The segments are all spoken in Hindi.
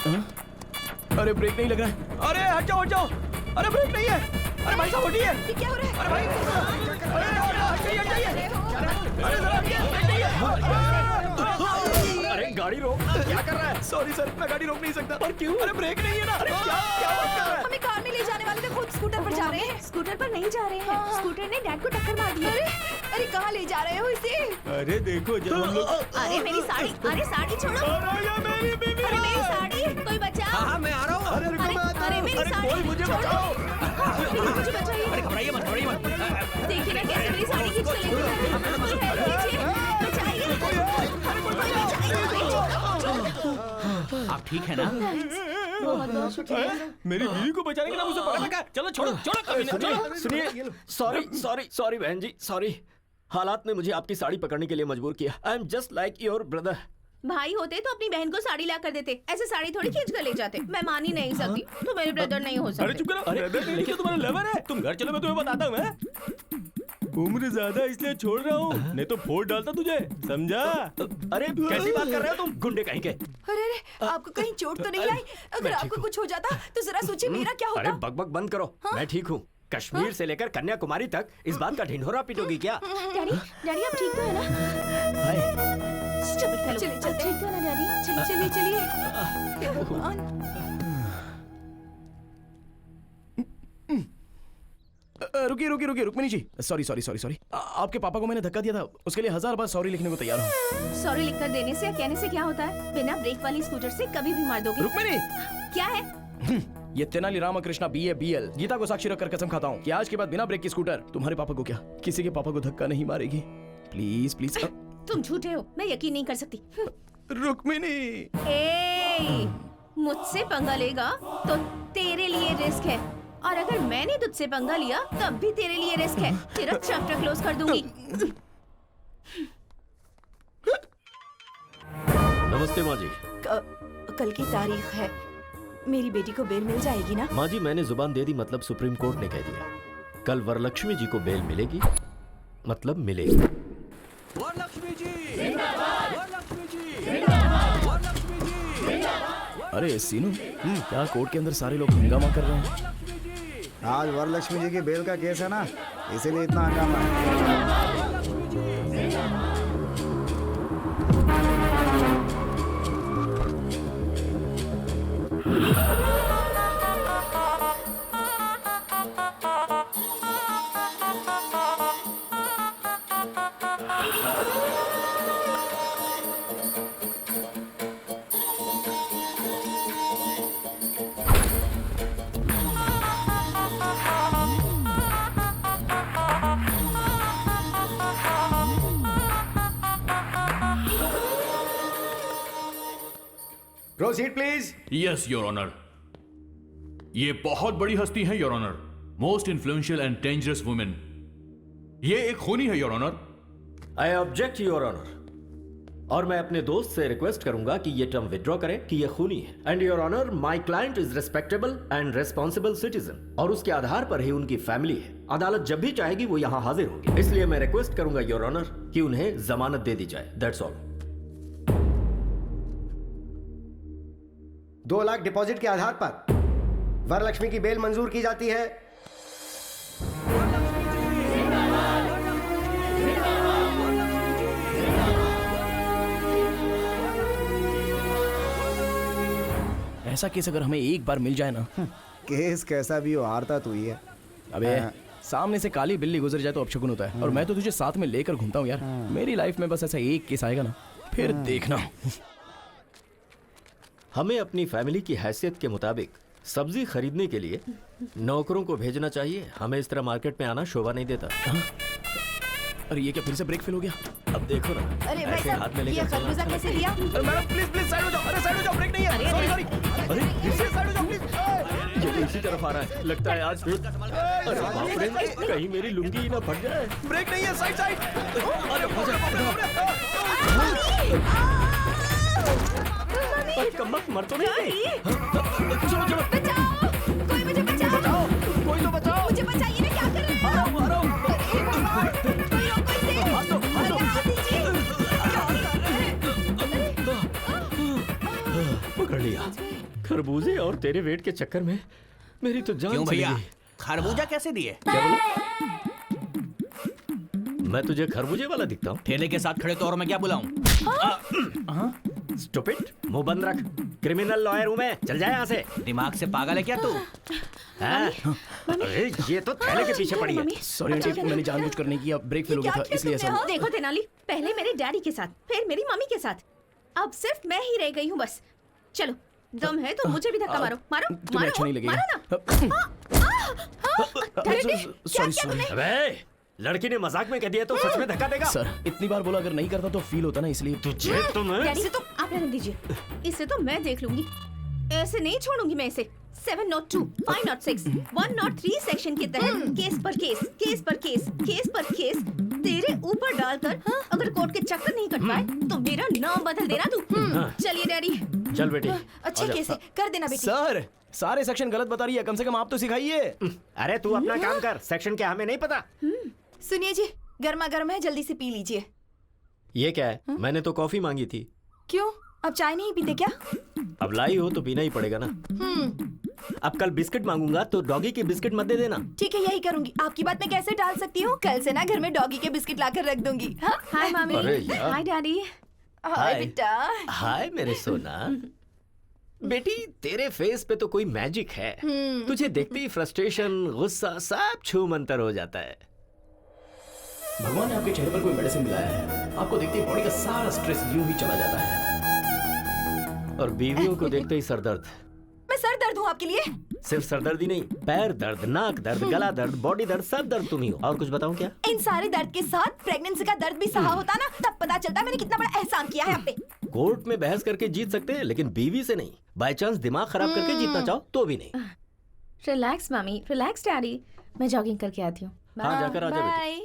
अरे ब्रेक नहीं लग रहा है। अरे हट जाओ हट जाओ। अरे ब्रेक नहीं है। अरे भाई साहब हटिए। ये क्या हो रहा है? अरे भाई हट जाइए। अरे जरा ब्रेक नहीं है। अरे गाड़ी रोक, क्या कर रहा है? सॉरी सर, मैं गाड़ी रोक नहीं सकता। पर क्यों? अरे ब्रेक नहीं है ना। अरे क्या क्या बात कर रहा है? हमें कार में ले जाने वाले थे, खुद स्कूटर पर जा रहे हैं। स्कूटर पर नहीं जा रहे हैं। स्कूटर ने डैड को टक्कर मार दी। अरे कहाँ ले जा रहे हो इसे? अरे देखो जब हम लोग। अरे मेरी साड़ी, अरे साड़ी छोड़ो। अरे ये मेरी बीवी। अरे मेरी साड़ी, कोई बचाओ। हाँ मैं आ रहा हूँ। अरे रुको मैं आता अरे हूँ। मेरी अरे साड़ी कोई मुझे छोड़ो। बचाओ। मुझे बचाइए। अरे घबराइए मत, घबराइए मत। देखिए ना कैसे मेरी साड़ी खींच के लेके जा रहे हैं। कोई हेल्प कीजिए, बचाइए। आप ठीक है ना? बहुत बहुत शुक्रिया। मेरी बीवी को बचाने के नाम उसे पकड़ रखा है। चलो छोड़ो, छोड़ो कभी ना, चलो। सुनिए, सॉरी बहन जी, सॉरी। हालात ने मुझे आपकी साड़ी पकड़ने के लिए मजबूर किया। I am just like your brother. भाई होते तो अपनी बहन को साड़ी ला कर देते, ऐसे साड़ी थोड़ी खींच कर ले जाते। मैं मान ही नहीं सकती, तो मेरे ब्रदर नहीं हो अरे सकते। चुप करो। अरे लेकिन तुम्हारा लवर है। तुम घर चलो, मैं तुम्हें बताता हूँ। मैं उम्र ज्यादा इसलिए छोड़ रहा हूँ, नहीं तो फोड़ डालता तुझे, समझा? अरे कैसी बात कर रहे हो तुम, गुंडे कहीं के? अरे आपको कहीं चोट तो नहीं आई? अगर आपको कुछ हो जाता तो जरा सोचिए मेरा क्या अरे होता। बकबक बंद करो। मैं ठीक हूँ। कश्मीर से लेकर कन्याकुमारी तक इस बात का ढिंढोरा पीटोगी क्या? डैडी, डैडी आप ठीक तो है ना? Stupid fellow. चलिए, चलते ठीक तो है ना डैडी? चलिए चलिए। हे भगवान। रुकिए रुकिए रुकिए Rukmini ji, sorry sorry sorry sorry. आपके पापा को मैंने धक्का दिया था, उसके लिए 1000 बार सॉरी लिखने को तैयार हूँ। सॉरी लिखकर देने से या कहने से क्या होता है? बिना ब्रेक वाली स्कूटर से कभी भी मार दोगे। रुक्मिणी, क्या है? ये तेनाली रामकृष्णा BA BL गीता को साक्षी रखकर कसम खाता हूँ कि आज के बाद बिना ब्रेक की स्कूटर तुम्हारे पापा को क्या किसी के पापा को धक्का नहीं मारेगी। Please please. तुम झूठे हो, मैं यकीन नहीं कर सकती। रुक्मिणी, ए, मुझसे पंगा लेगा तो तेरे लिए रिस्क है, और अगर मैंने तुझसे पंगा लिया तब भी तेरे लिए रिस्क है। तेरा चैप्टर क्लोज कर दूंगी। नमस्ते माँ जी। कल की तारीख है, मेरी बेटी को बेल मिल जाएगी ना? माँ जी मैंने जुबान दे दी, मतलब सुप्रीम कोर्ट ने कह दिया कल वरलक्ष्मी जी को बेल मिलेगी, मतलब मिलेगी। वरलक्ष्मी जी जिंदाबाद, वरलक्ष्मी जी जिंदाबाद, वरलक्ष्मी जी जिंदाबाद। अरे सीनू, क्या कोर्ट के अंदर सारे लोग हंगामा कर रहे हैं? आज वरलक्ष्मी जी की बेल का केस है ना, इसीलिए इतना हंगामा है। Proceed please. Yes your honour. ये बहुत बड़ी हस्ती है your honour, most influential and dangerous women. ये एक खूनी है your honour. I object your honour, और मैं अपने दोस्त से रिक्वेस्ट करूंगा कि ये टर्म विड्रॉ करें कि ये खूनी है। And your honour, my client is respectable and responsible citizen, और उसके आधार पर ही उनकी फैमिली है। अदालत जब भी चाहेगी वो यहाँ हाजिर होंगे, इसलिए मैं रिक्वेस्ट करूंगा योर ऑनर कि उन्हें जमानत दे दी जाए। That's all. 2 लाख डिपॉजिट के आधार पर वरलक्ष्मी की बेल मंजूर की जाती है। ऐसा केस अगर हमें एक बार मिल जाए ना। केस कैसा भी हो, हारता तू ही है। अबे सामने से काली बिल्ली गुजर जाए तो अपशकुन होता है, और मैं तो तुझे साथ में लेकर घूमता हूँ यार। मेरी लाइफ में बस ऐसा एक केस आएगा ना, फिर देखना। हमें अपनी फैमिली की हैसियत के मुताबिक सब्जी खरीदने के लिए नौकरों को भेजना चाहिए। हमें इस तरह मार्केट में आना शोभा नहीं देता। अरे ये क्या फिर से ब्रेक फेल हो गया? अब देखो ना, अरे भाई ऐसे हाथ में साहब, ये लेकर चलना खरबूजा अच्छा कैसे लगता लिया? अरे मैडम प्लीज प्लीज साइड हो जाओ। अरे साइड हो जाओ, ब्रेक नहीं है। Sorry sorry. अरे फिर से साइड हो जाओ प्लीज। है। ये तो इसी तरफ आ रहा है, लगता है आज फिर। अरे बाप रे, कहीं मेरी लुंगी ही ना फट जाए। ब्रेक नहीं है, साइड साइड। अरे कम्बख्त मर तो नहीं गई? चलो चलो, बचाओ, कोई मुझे बचाओ। कोई तो बचाओ। मुझे बचाइए ना, क्या कर रहे हो? आ रहा हूँ। हे भगवान, कोई रोको इसे। हाथ दो, हाथ दो। अरे हाथ दीजिए। क्या कर रहे हैं? पकड़ लिया। खरबूजे और तेरे वेट के चक्कर में मेरी तो जान क्यों चली भैया, गई। खरबूजा कैसे दिए? क्या बोला? मैं तुझे खरबूजे वाला दिखता हूँ? ठेले के साथ खड़े तो और मैं क्या बुलाऊं? स्टूपिड, मुंह बंद रख। क्रिमिनल लॉयर हूँ मैं, चल जाए यहाँ से। दिमाग से पागल है क्या तू? हाँ? अरे ये तो थैले के पीछे पड़ी है। सॉरी आंटी, मैंने जानबूझकर नहीं किया, ब्रेक फेल हो गया था इसलिए ऐसा हुआ। देखो तेनाली, पहले मेरे डैडी के साथ, फिर मेरी मम्मी के साथ, अब सिर्फ मैं ही रह गई हूँ बस। चलो, दम है तो मुझे भी धक्का मारो, मारो, तुम्हें अच्छा नहीं लगेगा। मारो ना। डैडी, क्या किया तूने? अबे, लड़की ने मजाक में कह दिया तो सच में धक्का देगा? सर इतनी बार बोला, अगर नहीं करता तो फील होता ना, इसलिए। तुझे तो मैं डैडी से तो आप रहने दीजिए, इसे तो मैं देख लूंगी, ऐसे नहीं छोड़ूंगी मैं इसे। 702, 506, 103 सेक्शन के तहत केस पर केस, केस पर केस, केस पर केस तेरे ऊपर डालकर अगर कोर्ट के चक्कर नहीं कट पाए तो मेरा नाम बदल देना तू। चलिए डैडी। चल बेटी, अच्छे आजा। केस है, कर देना बेटी। सर सारे सेक्शन गलत बता रही है, कम से कम आप तो सिखाइए। अरे तू अपना काम कर, सेक्शन क्या हमें नहीं पता। सुनिए जी, गर्मा गर्म है, जल्दी से पी लीजिए। ये क्या है? मैंने तो कॉफी मांगी थी। क्यों, अब चाय नहीं पीते क्या? अब लाई हो तो पीना ही पड़ेगा ना। अब कल बिस्किट मांगूंगा तो डॉगी की बिस्किट मत दे देना। ठीक है, यही करूंगी। आपकी बात मैं कैसे टाल सकती हूँ? कल से ना घर में डॉगी के बिस्किट लाकर रख दूंगी। हाँ? हाय मामी। अरे यार। Hi daddy. Hi hi. बेटा। हाय मेरे सोना। बेटी तेरे फेस पे तो कोई मैजिक है। तुझे देखते ही फ्रस्ट्रेशन, गुस्सा सब छू मंतर हो जाता है। भगवान ने आपके चेहरे पर कोई मेडिसिन मिलाया है, आपको देखते ही बॉडी का सारा स्ट्रेस यूं ही चला जाता है। और बीवियों को देखते ही सर दर्द। मैं सर दर्द हूँ आपके लिए? सिर्फ सरदर्दी नहीं, पैर दर्द, नाक दर्द, गला दर्द, बॉडी दर्द, सब दर्द तुम ही हो। और कुछ बताऊं क्या? इन सारे दर्द के साथ प्रेगनेंसी का दर्द भी सहा होता ना, तब पता चलता मैंने कितना बड़ा एहसान किया है आप पे। कोर्ट में बहस करके जीत सकते हैं, लेकिन बीवी से नहीं। बाय चांस दिमाग खराब करके जीतना चाहो तो भी नहीं। रिलैक्स मामी, रिलैक्स डैडी, मैं जॉगिंग करके आती हूँ। हाँ जाकर आ जा बेटी। बाय।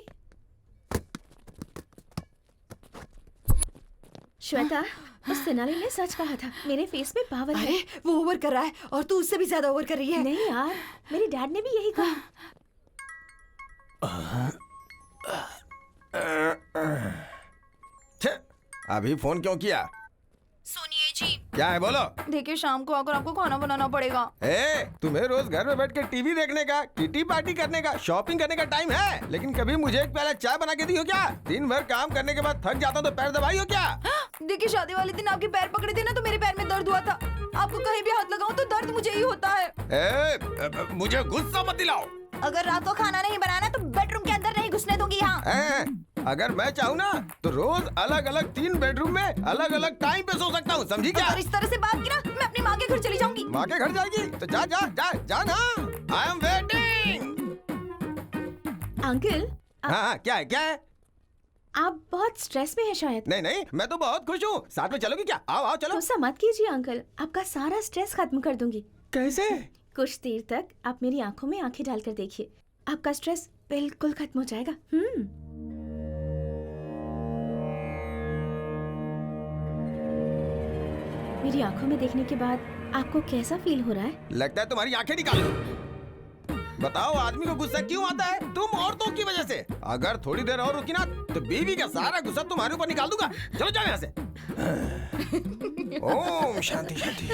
श्वेता, उस तेनाली ने सच कहा था, मेरे फेस में पावर है। अरे वो ओवर कर रहा है और तू उससे भी ज्यादा ओवर कर रही है। नहीं यार, मेरे डैड ने भी यही कहा। अभी फोन क्यों किया? सुनिए जी, क्या है बोलो? देखिए शाम को आकर आपको खाना बनाना पड़ेगा। तुम्हें रोज घर में बैठ के टीवी देखने का, किटी पार्टी करने का, शॉपिंग करने का टाइम है, लेकिन कभी मुझे एक प्याला चाय बना के दी हो क्या? दिन भर काम करने के बाद थक जाता हूँ तो पैर दबाई हो क्या? देखिए शादी वाले दिन आपके पैर पकड़े थे ना, तो मेरे पैर में दर्द हुआ था। आपको कहीं भी हाथ लगाऊं तो दर्द मुझे ही होता है। मुझे गुस्सा मत दिलाओ। अगर रात को खाना नहीं बनाना तो बेडरूम के अंदर नहीं घुसने दूंगी यहाँ। अगर मैं चाहूँ ना तो रोज अलग अलग 3 बेडरूम में अलग अलग टाइम पे सो सकता हूँ, समझी क्या? अगर इस तरह से बात की ना, मैं अपनी माँ के घर चली जाऊंगी। माँ के घर जाएगी तो जा जा जा जा ना। I am waiting. अंकल, हाँ क्या है क्या है? आप बहुत स्ट्रेस में हैं शायद। नहीं नहीं, मैं तो बहुत खुश हूँ। साथ में चलोगी क्या? आओ आओ चलो। गुस्सा मत कीजिए अंकल, आपका सारा स्ट्रेस खत्म कर दूंगी। कैसे? कुछ देर तक आप मेरी आंखों में आंखें डालकर देखिए, आपका स्ट्रेस बिल्कुल खत्म हो जाएगा। मेरी आंखों में देखने के बाद आपको कैसा फील हो रहा है? लगता है तुम्हारी आंखें निकालो। बताओ आदमी को गुस्सा क्यों आता है? तुम औरतों की वजह से। अगर थोड़ी देर और रुकी ना तो बीवी का सारा गुस्सा तुम्हारे ऊपर निकाल दूंगा। चलो जाओ यहाँ से। ओम शांति शांति,